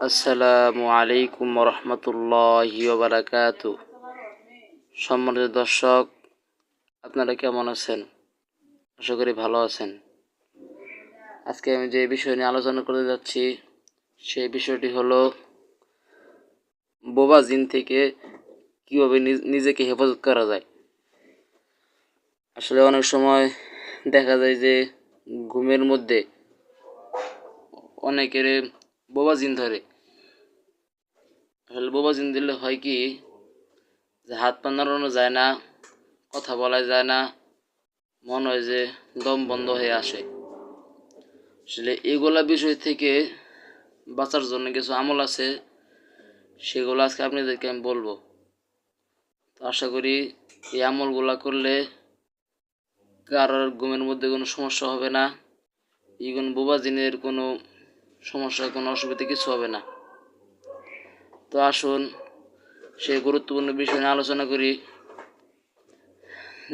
আসসালামু আলাইকুম রহমতুল্লাহি ওয়া বারাকাতুহু। সম্মানিত দর্শক, আপনারা কেমন আছেন? আশা করি ভালো আছেন। আজকে আমি যে বিষয় নিয়ে আলোচনা করতে যাচ্ছি সেই বিষয়টি হলো বোবা জিন থেকে কীভাবে নিজেকে হেফাজত করা যায়। আসলে অনেক সময় দেখা যায় যে ঘুমের মধ্যে অনেকের বোবা জিন ধরে। আসলে বোবা জিন দিলে হয় কি, যে হাত পা নাড়ানো যায় না, কথা বলা যায় না, মনে হয় যে দম বন্ধ হয়ে আসে। আসলে এগুলা বিষয় থেকে বাঁচার জন্য কিছু আমল আছে, সেগুলো আজকে আপনাদেরকে আমি বলবো। তো আশা করি এই আমলগুলা করলে কারোর ঘুমের মধ্যে কোনো সমস্যা হবে না, কোনো বোবা জিনের কোনো সমস্যা, কোনো অসুবিধা কিছু হবে না। তো আসুন সেই গুরুত্বপূর্ণ বিষয় নিয়ে আলোচনা করি,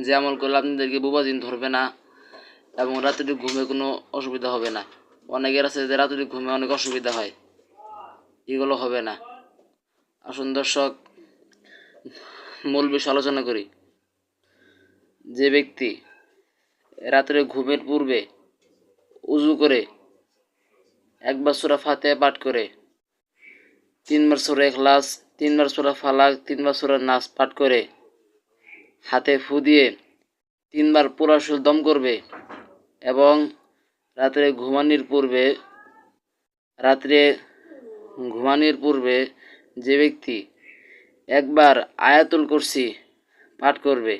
যে আমল করলে আপনাদেরকে বোবা জিন ধরবে না এবং রাত্রে ঘুমে কোনো অসুবিধা হবে না। অনেকের আছে যে রাত্রে ঘুমে অনেক অসুবিধা হয়, এগুলো হবে না। আসুন দর্শক, মূল বিষয় আলোচনা করি। যে ব্যক্তি রাত্রে ঘুমের পূর্বে উজু করে একবার সূরা ফাতিহা পাঠ করে, 3বার সূরা ইখলাস, 3বার সূরা ফালাক, 3বার সূরা নাস পাঠ করে হাতে ফু দিয়ে 3বার পুরাসুর দম করবে এবং রাত্রে ঘুমানোর পূর্বে যে ব্যক্তি একবার আয়াতুল কুরসি পাঠ করবে,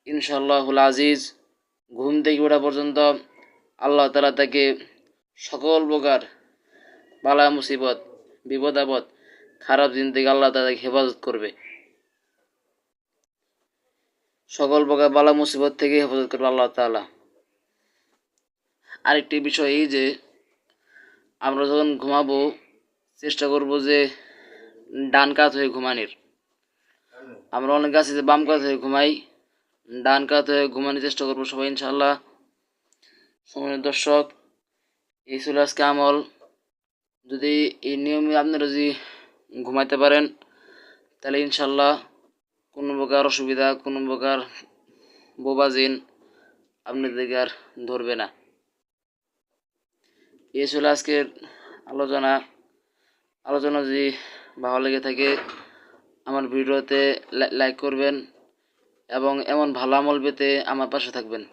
ইনশাআল্লাহুল আজিজ, ঘুম থেকে ওঠা পর্যন্ত আল্লাহ তাআলা তাকে সকল প্রকার বালা মুসিবত, বিপদ আপদ, খারাপ দিন থেকে আল্লাহ তাআলা তাকে হেফাজত করবে। সকল প্রকার বালা মুসিবত থেকে হেফাজত করবে আল্লাহ তাআলা। আরেকটি বিষয় এই যে আমরা যখন ঘুমাবো চেষ্টা করব যে ডান কাত হয়ে ঘুমানোর। আমরা অনেক আছে যে বাম কাত হয়ে ঘুমাই, ডান কাত হয়ে ঘুমানোর চেষ্টা করবো সবাই ইনশাআল্লাহ। সম্মানিত দর্শক, এই ছিল আজকে আমল। যদি এই নিয়মে আপনারা যদি ঘুমাইতে পারেন তাহলে ইনশাআল্লাহ কোনো প্রকার অসুবিধা, কোনো প্রকার বোবা জিন আপনাদেরকে আর ধরবে না। এই ছিল আজকের আলোচনা যদি ভালো লেগে থাকে আমার ভিডিওতে লাইক করবেন এবং এমন ভালো আমল পেতে আমার পাশে থাকবেন।